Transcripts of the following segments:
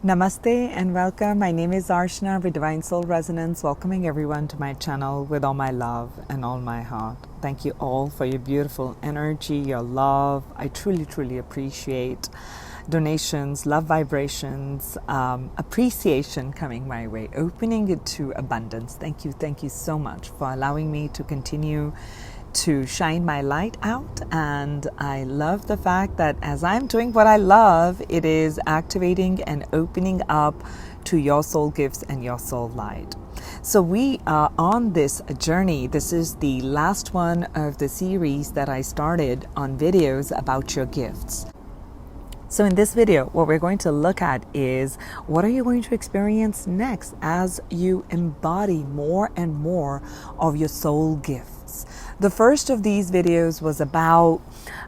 Namaste and welcome. My name is Archana with Divine Soul Resonance, welcoming everyone to my channel with all my love and all my heart. Thank you all for your beautiful energy, your love. I truly, truly appreciate donations, love vibrations, appreciation coming my way, opening it to abundance. Thank you so much for allowing me to continue to shine my light out. And I love the fact that as I'm doing what I love, it is activating and opening up to your soul gifts and your soul light. So we are on this journey. This is the last one of the series that I started on videos about your gifts. So in this video, what we're going to look at is what are you going to experience next as you embody more and more of your soul gifts. The first of these videos was about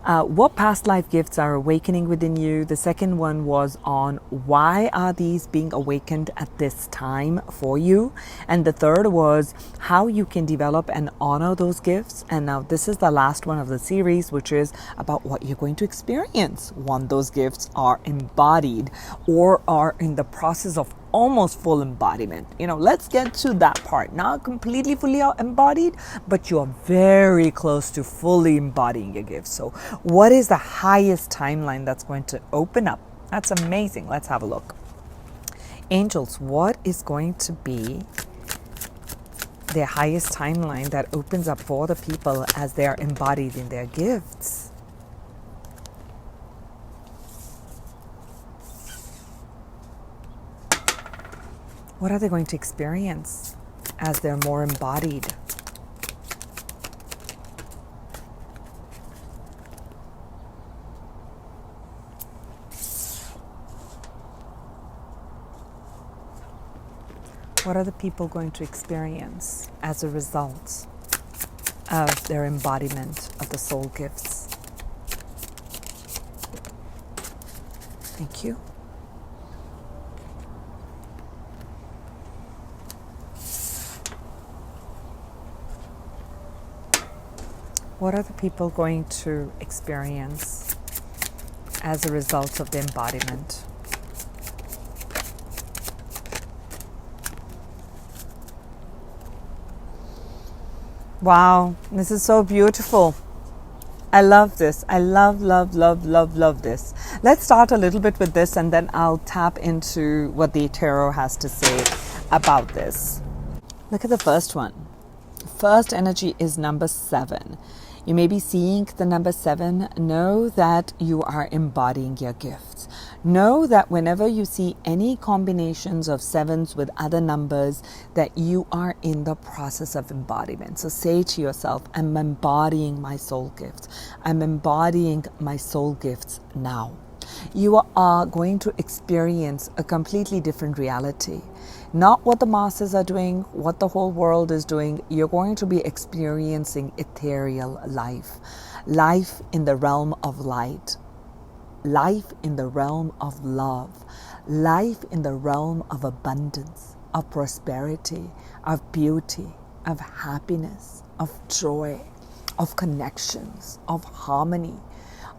what past life gifts are awakening within you. The second one was on why are these being awakened at this time for you. And the third was how you can develop and honor those gifts. And now this is the last one of the series, which is about what you're going to experience when those gifts are embodied or are in the process of almost full embodiment. Let's get to that part. Not completely fully embodied, but you're very close to fully embodying your gifts. So what is the highest timeline that's going to open up? That's amazing. Let's have a look. Angels, what is going to be the highest timeline that opens up for the people as they are embodied in their gifts? What are they going to experience as they're more embodied? What are the people going to experience as a result of their embodiment of the soul gifts? Thank you. What are the people going to experience as a result of the embodiment? Wow, this is so beautiful. I love this. I love this. Let's start a little bit with this and then I'll tap into what the tarot has to say about this. Look at the first one. First energy is number 7. You may be seeing the number 7. Know that you are embodying your gifts. Know that whenever you see any combinations of 7s with other numbers, that you are in the process of embodiment. So say to yourself, I'm embodying my soul gifts. I'm embodying my soul gifts now. You are going to experience a completely different reality. Not what the masses are doing, what the whole world is doing. You're going to be experiencing ethereal life. Life in the realm of light. Life in the realm of love. Life in the realm of abundance, of prosperity, of beauty, of happiness, of joy, of connections, of harmony,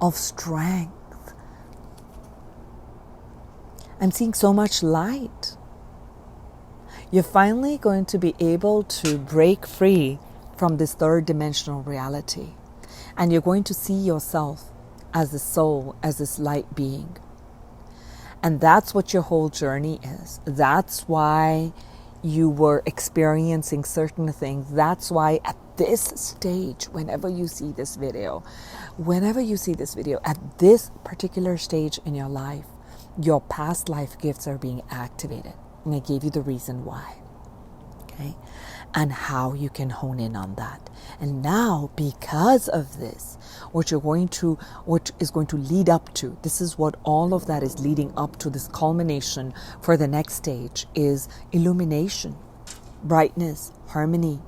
of strength. I'm seeing so much light. You're finally going to be able to break free from this third dimensional reality. And you're going to see yourself as the soul, as this light being. And that's what your whole journey is. That's why you were experiencing certain things. That's why at this stage, whenever you see this video, at this particular stage in your life, your past life gifts are being activated. And I gave you the reason why. Okay? And how you can hone in on that. And now, because of this, what is going to lead up to, this is what all of that is leading up to, this culmination for the next stage is illumination, brightness, harmony,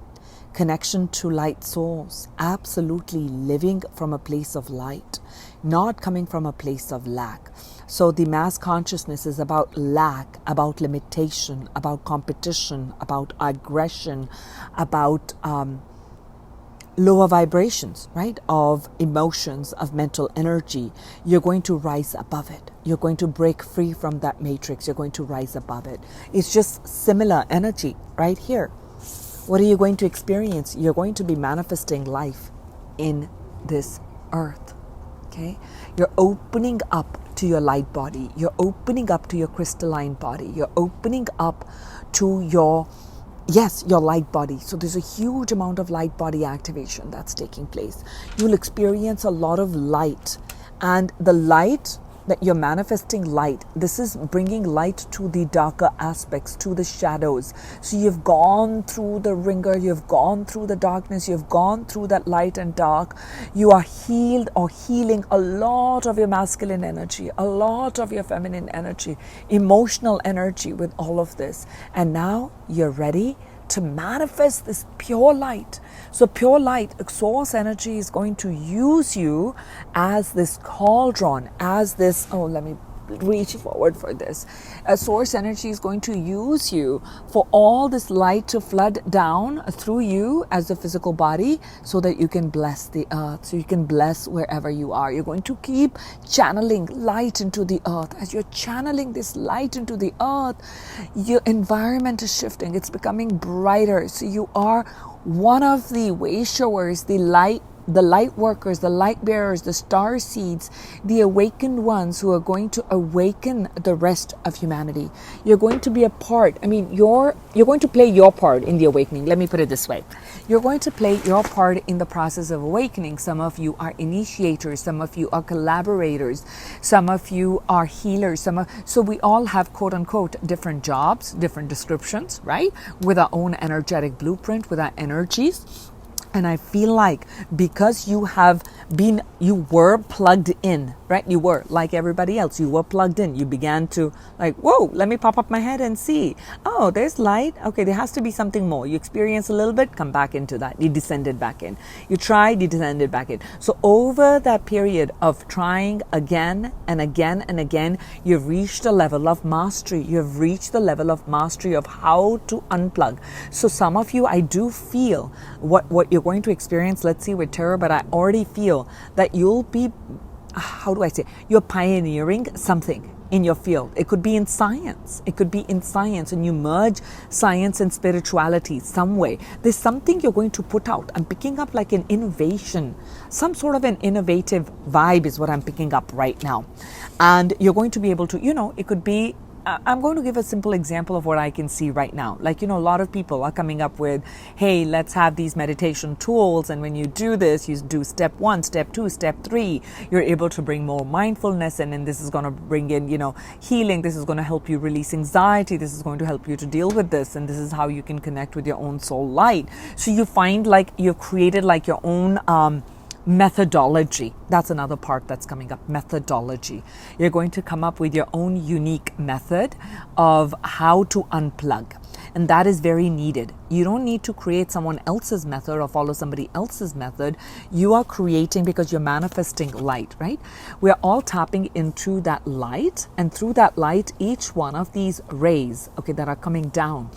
connection to light souls, absolutely living from a place of light, not coming from a place of lack. So the mass consciousness is about lack, about limitation, about competition, about aggression, about lower vibrations, right, of emotions, of mental energy, you're going to rise above it. You're going to break free from that matrix. You're going to rise above it. It's just similar energy right here. What are you going to experience? You're going to be manifesting life in this earth. Okay? You're opening up to your light body. You're opening up to your crystalline body. You're opening up to your light body. So there's a huge amount of light body activation that's taking place. You'll experience a lot of light, and the light that you're manifesting light, this is bringing light to the darker aspects, to the shadows. So you've gone through the ringer, you've gone through the darkness, you've gone through that light and dark. You are healed or healing a lot of your masculine energy, a lot of your feminine energy, emotional energy with all of this. And now you're ready to manifest this pure light. So pure light, source energy is going to use you as this cauldron, as this, let me reach forward for this. A source energy is going to use you for all this light to flood down through you as a physical body, so that you can bless the earth, so you can bless wherever you are. You're going to keep channeling light into the earth. As you're channeling this light into the earth, your environment is shifting. It's becoming brighter. So you are one of the way showers, the light workers, the light bearers, the star seeds, the awakened ones who are going to awaken the rest of humanity. You're going to be a part. You're going to play your part in the awakening. Let me put it this way. You're going to play your part in the process of awakening. Some of you are initiators. Some of you are collaborators. Some of you are healers. So we all have, quote unquote, different jobs, different descriptions, right? With our own energetic blueprint, with our energies. And I feel like because you were plugged in, right? You were like everybody else. You were plugged in. You began to whoa, let me pop up my head and see. Oh, there's light. Okay, there has to be something more. You experience a little bit, come back into that. You descended back in. You tried, you descended back in. So over that period of trying again and again and again, you've reached a level of mastery. You've reached the level of mastery of how to unplug. So some of you, I do feel what you're going to experience, let's see, with tarot, but I already feel that you'll be, you're pioneering something in your field. It could be in science. And you merge science and spirituality some way. There's something you're going to put out. I'm picking up like an innovation, some sort of an innovative vibe is what I'm picking up right now. And you're going to be able to, it could be, I'm going to give a simple example of what I can see right now. A lot of people are coming up with, hey, let's have these meditation tools. And when you do this, you do step 1, step 2, step 3. You're able to bring more mindfulness. And then this is going to bring in, healing. This is going to help you release anxiety. This is going to help you to deal with this. And this is how you can connect with your own soul light. So you find you've created your own, methodology. That's another part that's coming up. Methodology. You're going to come up with your own unique method of how to unplug. And that is very needed. You don't need to create someone else's method or follow somebody else's method. You are creating because you're manifesting light, right? We're all tapping into that light. And through that light, each one of these rays, that are coming down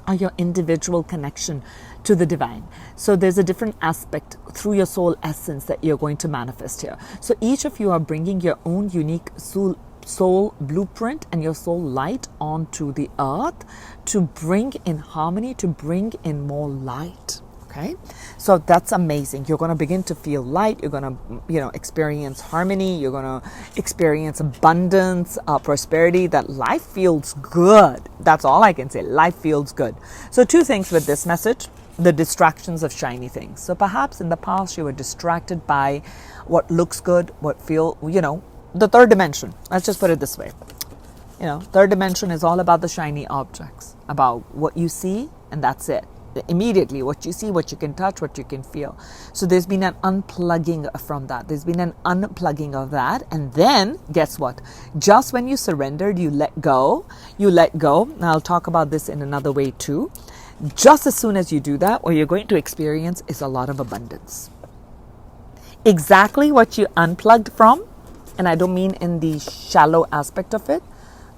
are your individual connection to the divine. So there's a different aspect through your soul essence that you're going to manifest here. So each of you are bringing your own unique soul blueprint and your soul light onto the earth to bring in harmony, to bring in more light. Okay, so that's amazing. You're going to begin to feel light. You're going to, experience harmony. You're going to experience abundance, prosperity. That life feels good. That's all I can say. Life feels good. So 2 things with this message: the distractions of shiny things. So perhaps in the past you were distracted by what looks good, what the third dimension. Let's just put it this way. Third dimension is all about the shiny objects, about what you see, and that's it. Immediately what you see, what you can touch, what you can feel. So there's been an unplugging from that. There's been an unplugging of that. And then guess what? Just when you surrendered, you let go. And I'll talk about this in another way too. Just as soon as you do that, what you're going to experience is a lot of abundance. Exactly what you unplugged from, and I don't mean in the shallow aspect of it,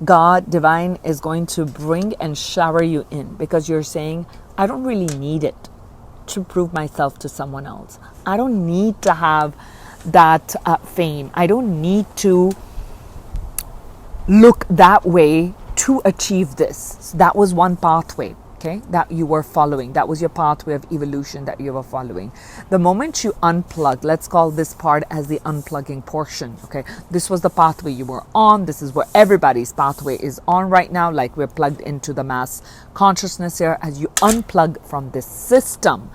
God, divine, is going to bring and shower you in because you're saying, I don't really need it. to prove myself to someone else. I don't need to have that fame. I don't need to look that way to achieve this. So that was one pathway, okay, that you were following. That was your pathway of evolution that you were following. The moment you unplug, let's call this part as the unplugging portion, okay, this was the pathway you were on. This is where everybody's pathway is on right now, like we're plugged into the mass consciousness here. As you unplug from this system,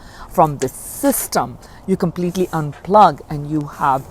you completely unplug, and you have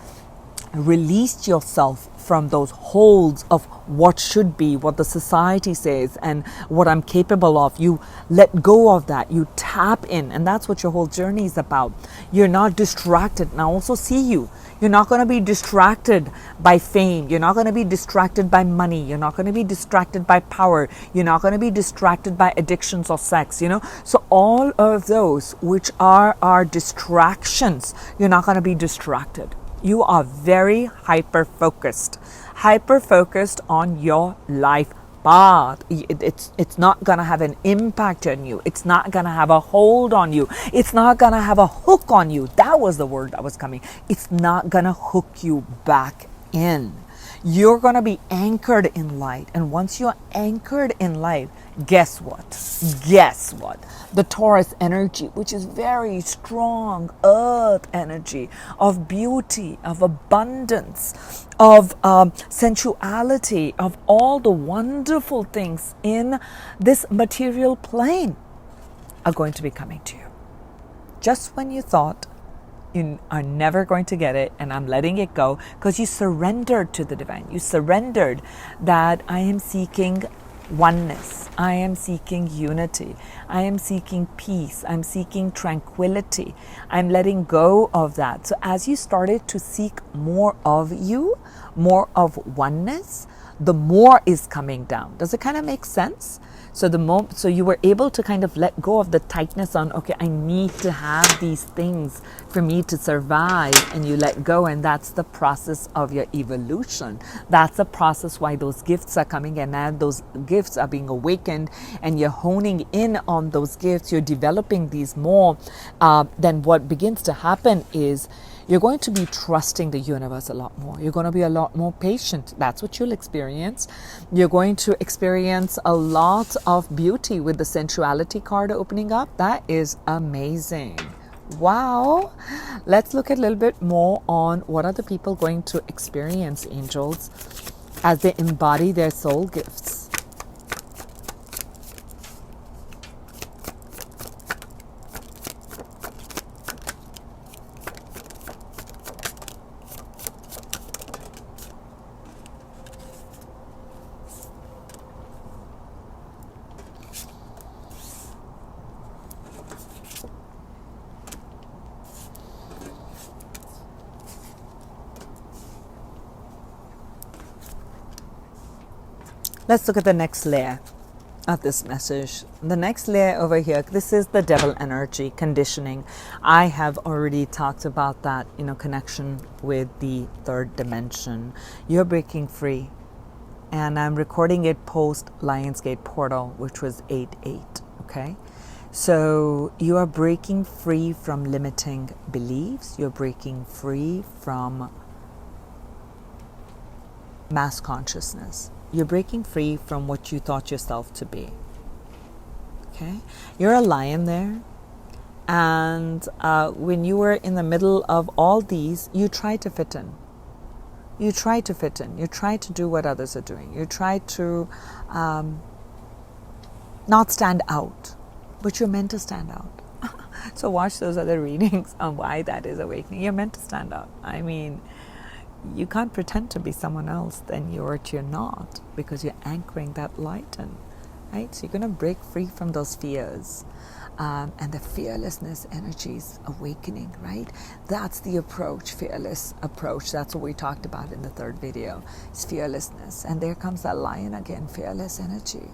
released yourself from those holds of what should be, what the society says, and what I'm capable of. You let go of that. You tap in, and that's what your whole journey is about. You're not distracted. And I also see you. You're not going to be distracted by fame. You're not going to be distracted by money. You're not going to be distracted by power. You're not going to be distracted by addictions or sex, So all of those which are our distractions, you're not going to be distracted. You are very hyper-focused on your life path. It's not going to have an impact on you. It's not going to have a hold on you. It's not going to have a hook on you. That was the word that was coming. It's not going to hook you back in. You're going to be anchored in light. And once you're anchored in light, guess what? The Taurus energy, which is very strong earth energy of beauty, of abundance, of sensuality, of all the wonderful things in this material plane, are going to be coming to you. Just when you thought you are never going to get it, and I'm letting it go, because you surrendered to the divine. You surrendered that I am seeking oneness. I am seeking unity. I am seeking peace. I'm seeking tranquility. I'm letting go of that. So as you started to seek more of you, more of oneness, the more is coming down. Does it kind of make sense? So you were able to kind of let go of the tightness on, okay, I need to have these things for me to survive, and you let go, and that's the process of your evolution. That's the process why those gifts are coming, and now those gifts are being awakened, and you're honing in on those gifts. You're developing these more. Then what begins to happen is you're going to be trusting the universe a lot more. You're going to be a lot more patient. That's what you'll experience. You're going to experience a lot of beauty with the sensuality card opening up. That is amazing. Wow. Let's look a little bit more on what are the people going to experience, angels, as they embody their soul gifts. Let's look at the next layer of this message. The next layer over here, this is the devil energy, conditioning. I have already talked about that, connection with the third dimension. You're breaking free. And I'm recording it post Lionsgate portal, which was 8/8. Okay. So you are breaking free from limiting beliefs. You're breaking free from mass consciousness. You're breaking free from what you thought yourself to be. Okay? You're a lion there. And when you were in the middle of all these, you tried to fit in. You try to fit in. You try to do what others are doing. You try to not stand out. But you're meant to stand out. So watch those other readings on why that is awakening. You're meant to stand out. I mean, you can't pretend to be someone else than you're not, because you're anchoring that light in, right? So you're going to break free from those fears. And the fearlessness energy is awakening, right? That's the approach, fearless approach. That's what we talked about in the third video. It's fearlessness. And there comes that lion again, fearless energy.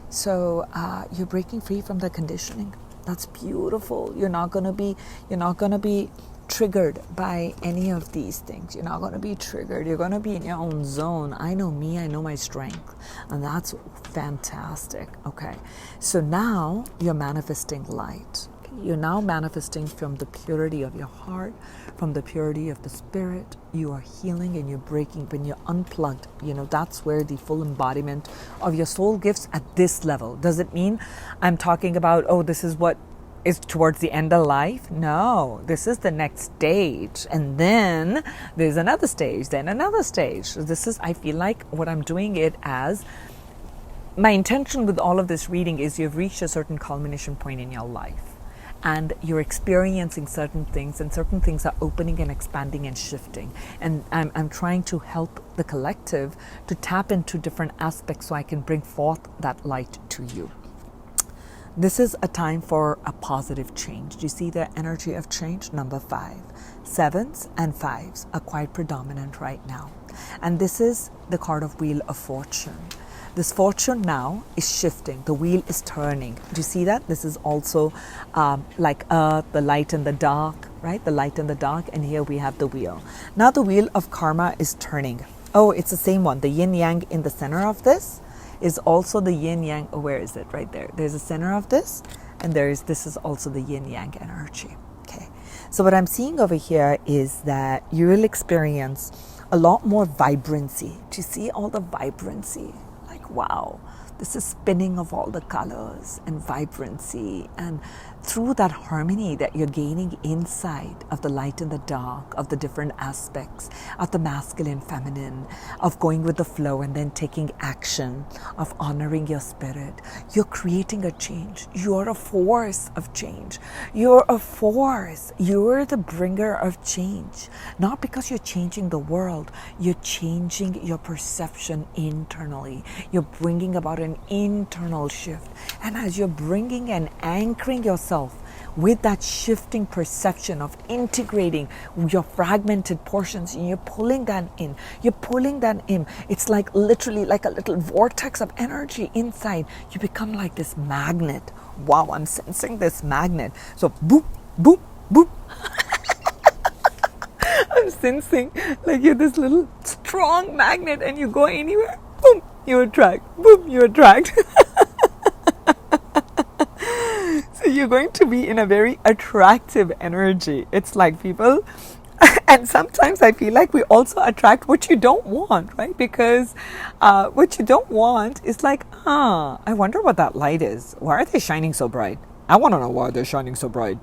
So you're breaking free from the conditioning. That's beautiful. You're not going to be triggered by any of these things. You're not going to be triggered. You're going to be in your own zone. I know me, I know my strength. And that's fantastic. Okay. So now you're manifesting light. You're now manifesting from the purity of your heart, from the purity of the spirit. You are healing and you're breaking. When you're unplugged, that's where the full embodiment of your soul gifts at this level. Does it mean I'm talking about, this is what is towards the end of life? No, this is the next stage. And then there's another stage, then another stage. This is, I feel like what I'm doing it as, my intention with all of this reading is you've reached a certain culmination point in your life and you're experiencing certain things, and certain things are opening and expanding and shifting. And I'm trying to help the collective to tap into different aspects so I can bring forth that light to you. This is a time for a positive change. Do you see the energy of change? Number 5. 7s and 5s are quite predominant right now. And this is the card of Wheel of Fortune. This fortune now is shifting. The wheel is turning. Do you see that? This is also like earth, the light and the dark, right? The light and the dark. And here we have the wheel. Now the wheel of karma is turning. Oh, it's the same one. The yin yang in the center of this is also the yin yang. Oh, where is it? Right there. There's a center of this, and this is also the yin yang energy. Okay. So what I'm seeing over here is that you will experience a lot more vibrancy. Do you see all the vibrancy? Like, wow, this is spinning of all the colors and vibrancy, and through that harmony that you're gaining inside of the light and the dark, of the different aspects of the masculine, feminine, of going with the flow and then taking action, of honoring your spirit, you're creating a change. You're a force of change. You're a force. You're the bringer of change. Not because you're changing the world, you're changing your perception internally. You're bringing about an internal shift. And as you're bringing and anchoring yourself with that shifting perception of integrating your fragmented portions, and you're pulling that in. You're pulling that in. It's like literally like a little vortex of energy inside. You become like this magnet. Wow, I'm sensing this magnet. So boop, boop, boop. I'm sensing like you're this little strong magnet, and you go anywhere, boom, you attract. Boom, you attract. So you're going to be in a very attractive energy. It's like people, and sometimes I feel like we also attract what you don't want, right? Because what you don't want is like, I wonder what that light is. Why are they shining so bright? I want to know why they're shining so bright.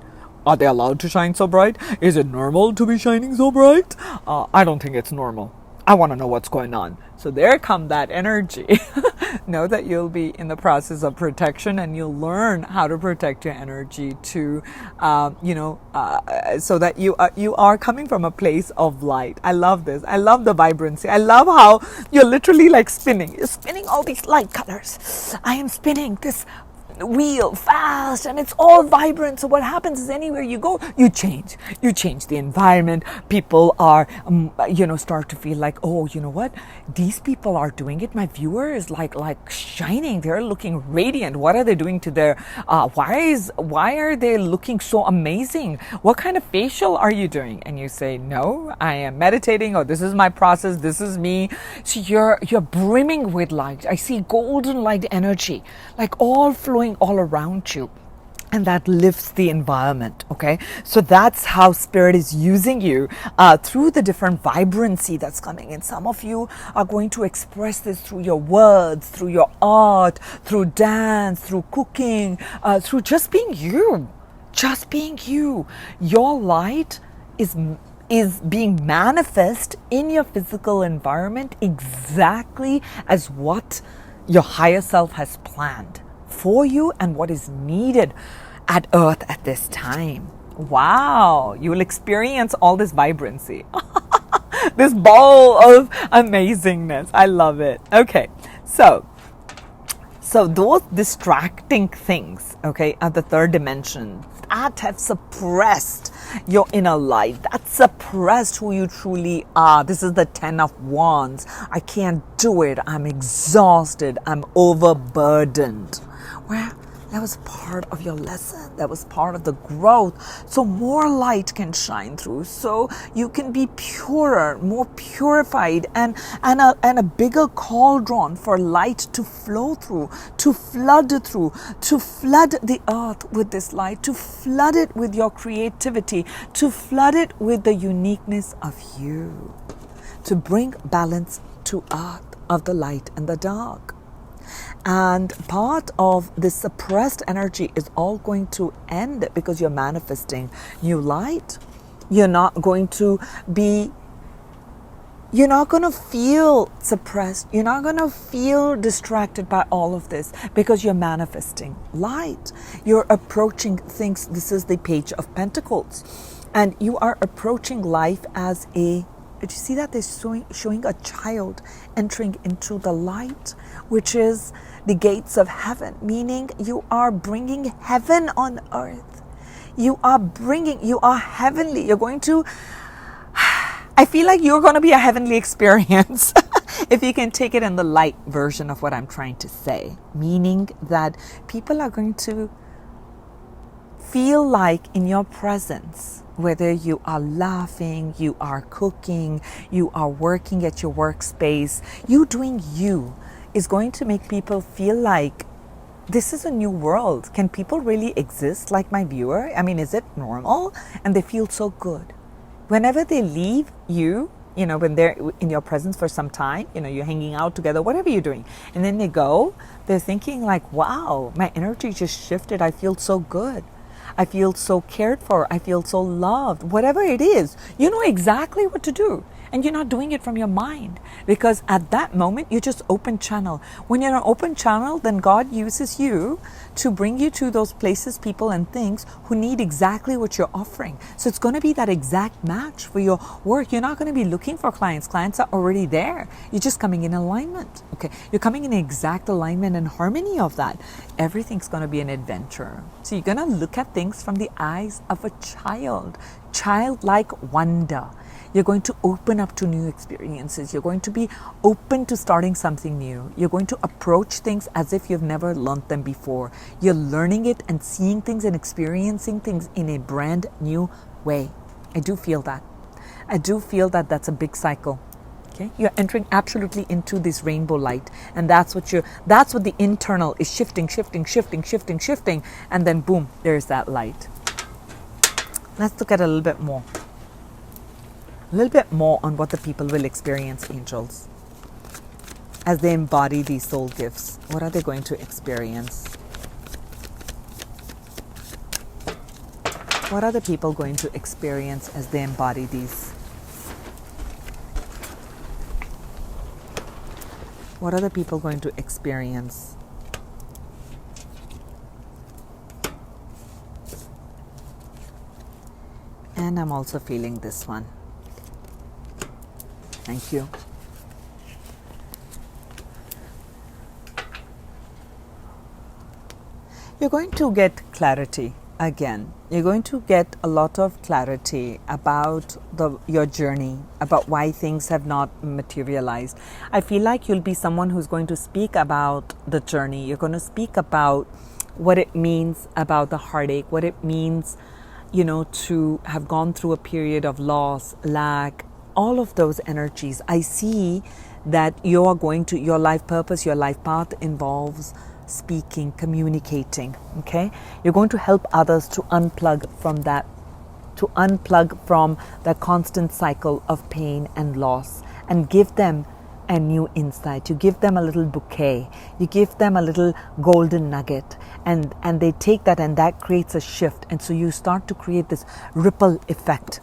Are they allowed to shine so bright? Is it normal to be shining so bright? I don't think it's normal. I want to know what's going on. So there come that energy. Know that you'll be in the process of protection, and you'll learn how to protect your energy to, so that you are coming from a place of light. I love this. I love the vibrancy. I love how you're literally like spinning. You're spinning all these light colors. I am spinning this wheel fast, and it's all vibrant. So what happens is anywhere you go, you change the environment. People are start to feel like, oh, you know what, these people are doing it. My viewer is like shining. They're looking radiant. What are they doing to their why are they looking so amazing? What kind of facial are you doing? And you say, no, I am meditating, or this is my process, this is me. So you're brimming with light. I see golden light energy like all flowing all around you, and that lifts the environment. Okay, so that's how spirit is using you through the different vibrancy that's coming in. Some of you are going to express this through your words, through your art, through dance, through cooking, through just being you. Your light is being manifest in your physical environment exactly as what your higher self has planned for you and what is needed at earth at this time. Wow, you will experience all this vibrancy. This ball of amazingness. I love it. Okay, so those distracting things, okay, at the third dimension, that have suppressed your inner light, that suppressed who you truly are. This is the 10 of Wands. I can't do it. I'm exhausted. I'm overburdened. Well, That was part of your lesson. That was part of the growth. So more light can shine through. So you can be purer, more purified, and a bigger cauldron for light to flow through, to flood the earth with this light, to flood it with your creativity, to flood it with the uniqueness of you, to bring balance to earth of the light and the dark. And part of this suppressed energy is all going to end because you're manifesting new light. You're not going to feel suppressed. You're not going to feel distracted by all of this because you're manifesting light. You're approaching things. This is the Page of Pentacles. And you are approaching life as did you see that? They're showing a child entering into the light, which is the gates of heaven, meaning you are bringing heaven on earth. You are heavenly. You're going to, I feel like you're going to be a heavenly experience if you can take it in the light version of what I'm trying to say, meaning that people are going to feel like in your presence, whether you are laughing, you are cooking, you are working at your workspace, you doing you is going to make people feel like this is a new world. Can people really exist like my viewer? I mean, is it normal? And they feel so good. Whenever they leave you, when they're in your presence for some time, you're hanging out together, whatever you're doing, and then they go, they're thinking like, wow, my energy just shifted. I feel so good. I feel so cared for. I feel so loved. Whatever it is, you know exactly what to do. And you're not doing it from your mind, because at that moment, you're just open channel. When you're an open channel, then God uses you to bring you to those places, people, and things who need exactly what you're offering. So it's going to be that exact match for your work. You're not going to be looking for clients. Clients are already there. You're just coming in alignment. Okay. You're coming in exact alignment and harmony of that. Everything's going to be an adventure. So you're going to look at things from the eyes of a child, childlike wonder. You're going to open up to new experiences. You're going to be open to starting something new. You're going to approach things as if you've never learned them before. You're learning it and seeing things and experiencing things in a brand new way. I do feel that. I do feel that that's a big cycle. Okay? You're entering absolutely into this rainbow light. And that's what the internal is shifting. And then boom, there's that light. Let's look at a little bit more. A little bit more on what the people will experience, angels, as they embody these soul gifts. What are they going to experience? What are the people going to experience as they embody these? What are the people going to experience? And I'm also feeling this one. Thank you. You're going to get clarity again. You're going to get a lot of clarity about your journey, about why things have not materialized. I feel like you'll be someone who's going to speak about the journey. You're going to speak about what it means about the heartache, what it means, to have gone through a period of loss, lack, all of those energies. I see that your life purpose, your life path involves speaking, communicating, okay? You're going to help others to unplug from that constant cycle of pain and loss, and give them a new insight. You give them a little bouquet. You give them a little golden nugget, and they take that, and that creates a shift. And so you start to create this ripple effect.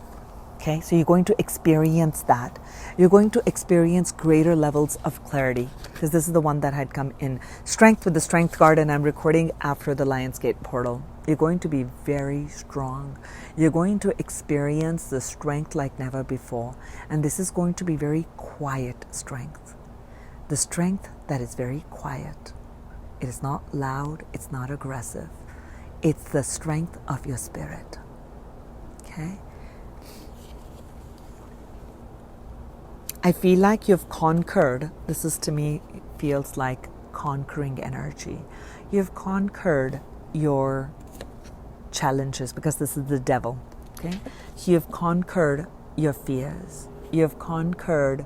Okay, so you're going to experience that. You're going to experience greater levels of clarity, because this is the one that had come in strength with the strength card, and I'm recording after the Lionsgate portal. You're going to be very strong. You're going to experience the strength like never before. And this is going to be very quiet strength. The strength that is very quiet. It is not loud. It's not aggressive. It's the strength of your spirit. Okay? I feel like you've conquered. This is, to me, feels like conquering energy. You've conquered your challenges, because this is the devil. Okay, so you've conquered your fears, you've conquered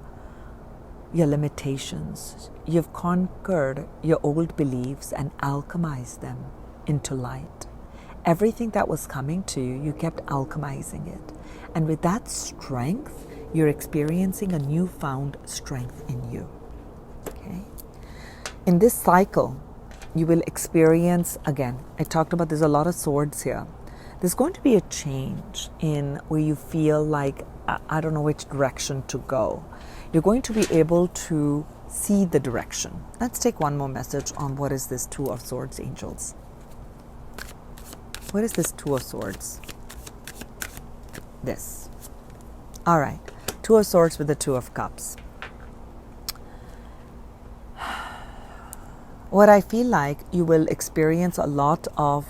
your limitations, you've conquered your old beliefs and alchemized them into light. Everything that was coming to you, you kept alchemizing it. And with that strength, you're experiencing a newfound strength in you. Okay? In this cycle, you will experience, again, I talked about there's a lot of swords here. There's going to be a change in where you feel like, I don't know which direction to go. You're going to be able to see the direction. Let's take one more message on what is this Two of Swords, angels. What is this Two of Swords? This. All right. Two of Swords with the Two of Cups. What I feel like you will experience a lot of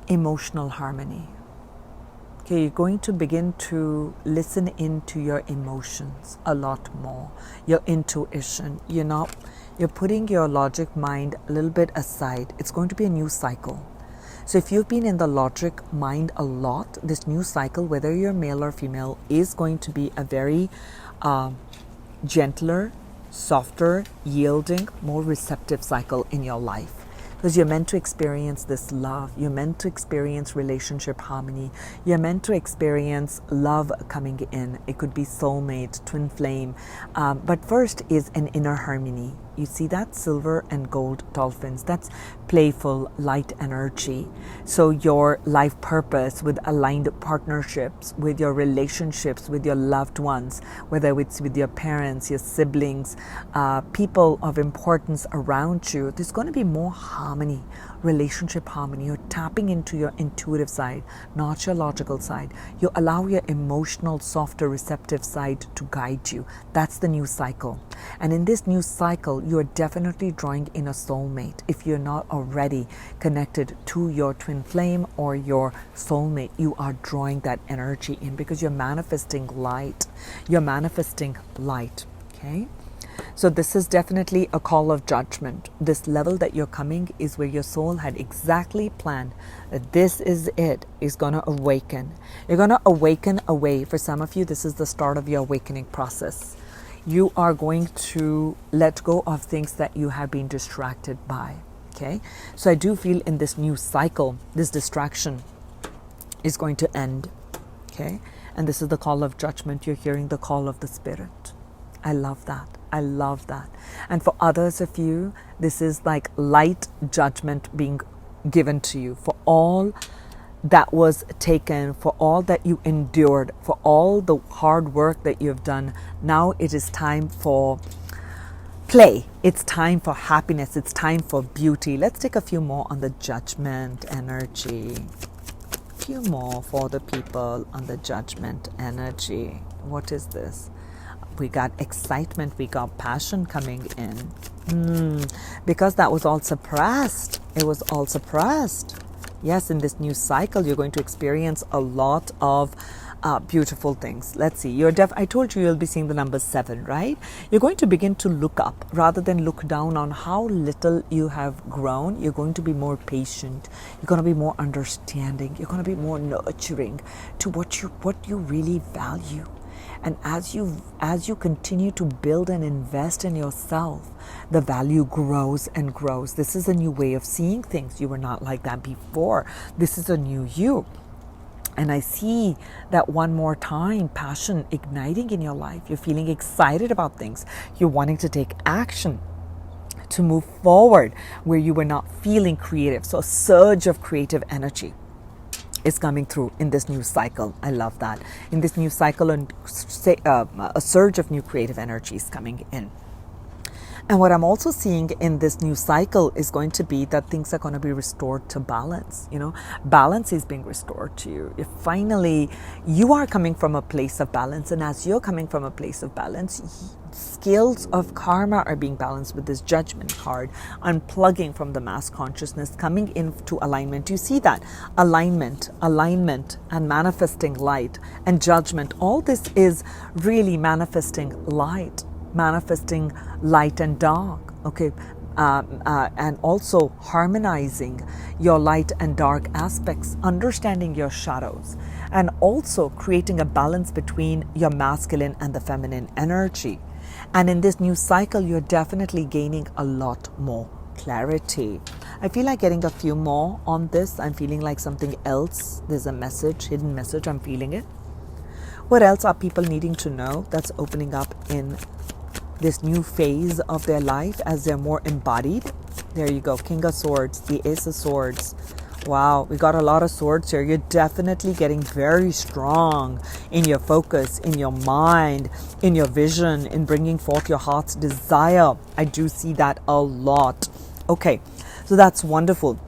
emotional harmony. Okay, you're going to begin to listen into your emotions a lot more, your intuition. You're putting your logic mind a little bit aside. It's going to be a new cycle. So if you've been in the logic mind a lot, this new cycle, whether you're male or female, is going to be a very gentler, softer, yielding, more receptive cycle in your life. Because you're meant to experience this love. You're meant to experience relationship harmony. You're meant to experience love coming in. It could be soulmate, twin flame. But first is an inner harmony. You see that? Silver and gold dolphins. That's playful, light energy. So your life purpose with aligned partnerships, with your relationships, with your loved ones, whether it's with your parents, your siblings, people of importance around you, there's going to be more harmony, relationship harmony. You're tapping into your intuitive side, not your logical side. You allow your emotional, softer, receptive side to guide you. That's the new cycle. And in this new cycle, you're definitely drawing in a soulmate. If you're not already connected to your twin flame or your soulmate, you are drawing that energy in because you're manifesting light. You're manifesting light. Okay? So this is definitely a call of judgment. This level that you're coming is where your soul had exactly planned that this is it, is going to awaken. You're going to awaken away. For some of you, this is the start of your awakening process. You are going to let go of things that you have been distracted by. Okay? So I do feel in this new cycle, this distraction is going to end. Okay? And this is the call of judgment. You're hearing the call of the Spirit. I love that. I love that. And for others of you, this is like light judgment being given to you for all that was taken, for all that you endured, for all the hard work that you've done. Now it is time for play. It's time for happiness. It's time for beauty. Let's take a few more on the judgment energy. A few more for the people on the judgment energy. What is this? We got excitement, we got passion coming in. Because that was all suppressed. It was all suppressed. Yes, in this new cycle, you're going to experience a lot of beautiful things. Let's see. I told you you'll be seeing the number 7, right? You're going to begin to look up rather than look down on how little you have grown. You're going to be more patient. You're going to be more understanding. You're going to be more nurturing to what you really value. And as you continue to build and invest in yourself, the value grows and grows. This is a new way of seeing things. You were not like that before. This is a new you. And I see that one more time, passion igniting in your life. You're feeling excited about things. You're wanting to take action to move forward where you were not feeling creative. So a surge of creative energy is coming through in this new cycle. I love that. In this new cycle, a surge of new creative energy is coming in. And what I'm also seeing in this new cycle is going to be that things are going to be restored to balance. Balance is being restored to you. If finally you are coming from a place of balance, and as you're coming from a place of balance, scales of karma are being balanced with this judgment card, unplugging from the mass consciousness, coming into alignment. You see that? Alignment, and manifesting light and judgment. All this is really manifesting light and dark. Okay, and also harmonizing your light and dark aspects, understanding your shadows, and also creating a balance between your masculine and the feminine energy. And in this new cycle, you're definitely gaining a lot more clarity. I feel like getting a few more on this. I'm feeling like something else. There's a message, hidden message. I'm feeling it. What else are people needing to know that's opening up in this new phase of their life as they're more embodied? There you go. King of Swords, the Ace of Swords. Wow, we got a lot of swords here. You're definitely getting very strong in your focus, in your mind, in your vision, in bringing forth your heart's desire. I do see that a lot. Okay, so that's wonderful.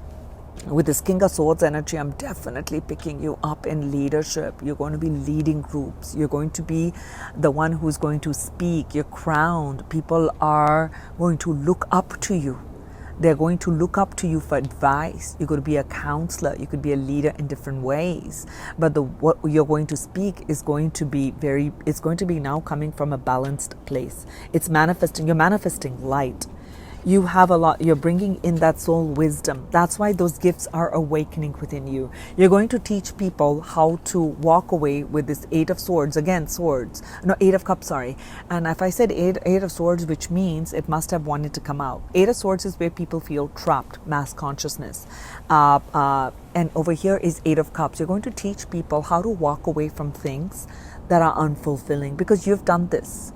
With this King of Swords energy, I'm definitely picking you up in leadership. You're going to be leading groups. You're going to be the one who's going to speak. You're crowned. People are going to look up to you. They're going to look up to you for advice. You're going to be a counselor. You could be a leader in different ways. But what you're going to speak is going to be it's going to be now coming from a balanced place. It's manifesting. You're manifesting light. You have a lot, you're bringing in that soul wisdom. That's why those gifts are awakening within you. You're going to teach people how to walk away with this Eight of Swords. Again, swords. No, Eight of Cups, sorry. And if I said eight of Swords, which means it must have wanted to come out. Eight of Swords is where people feel trapped, mass consciousness. And over here is Eight of Cups. You're going to teach people how to walk away from things that are unfulfilling because you've done this.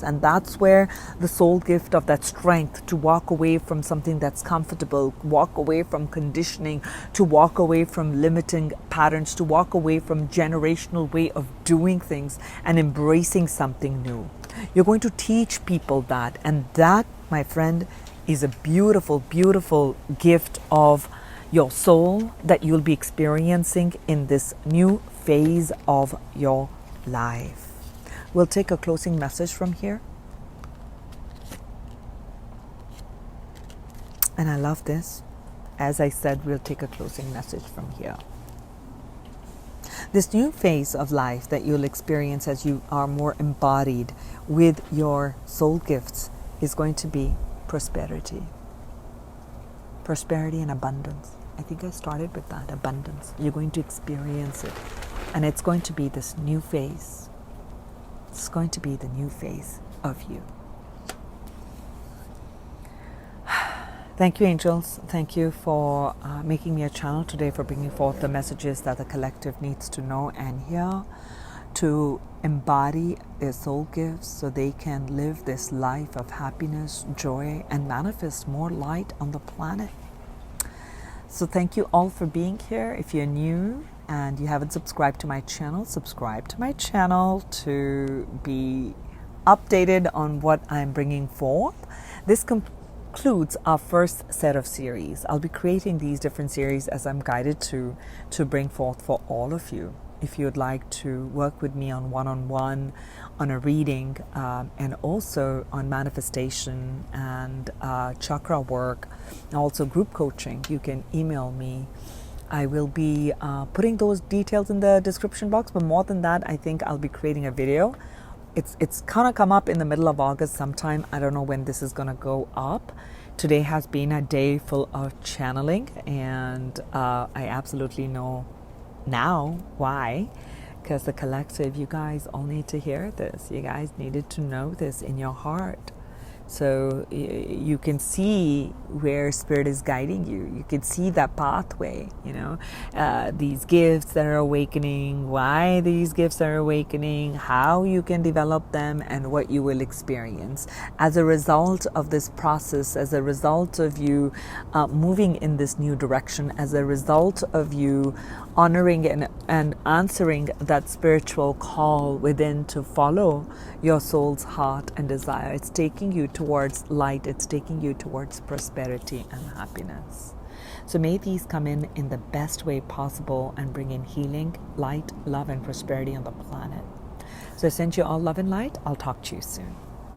And that's where the soul gift of that strength to walk away from something that's comfortable, walk away from conditioning, to walk away from limiting patterns, to walk away from generational way of doing things and embracing something new. You're going to teach people that, and that, my friend, is a beautiful, beautiful gift of your soul that you'll be experiencing in this new phase of your life. We'll take a closing message from here. And I love this. As I said, we'll take a closing message from here. This new phase of life that you'll experience as you are more embodied with your soul gifts is going to be prosperity. Prosperity and abundance. I think I started with that, abundance. You're going to experience it. And it's going to be this new phase. It's going to be the new phase of you. Thank you, angels. Thank you for making me a channel today, for bringing forth the messages that the collective needs to know and hear, to embody their soul gifts so they can live this life of happiness, joy, and manifest more light on the planet. So thank you all for being here. If you're new and you haven't subscribed to my channel, subscribe to my channel to be updated on what I'm bringing forth. This concludes our first set of series. I'll be creating these different series as I'm guided to bring forth for all of you. If you'd like to work with me on one-on-one, on a reading, and also on manifestation and chakra work, and also group coaching, you can email me. I will be putting those details in the description box, but more than that, I think I'll be creating a video. It's gonna come up in the middle of August sometime. I don't know when this is gonna go up. Today has been a day full of channeling, and I absolutely know now why, because the collective, you guys all need to hear this. You guys needed to know this in your heart. So you can see where Spirit is guiding you. You can see that pathway, these gifts that are awakening, why these gifts are awakening, how you can develop them, and what you will experience as a result of this process, as a result of you moving in this new direction, as a result of you honoring and answering that spiritual call within to follow your soul's heart and desire. It's taking you towards light. It's taking you towards prosperity and happiness. So may these come in the best way possible and bring in healing, light, love, and prosperity on the planet. So I send you all love and light. I'll talk to you soon.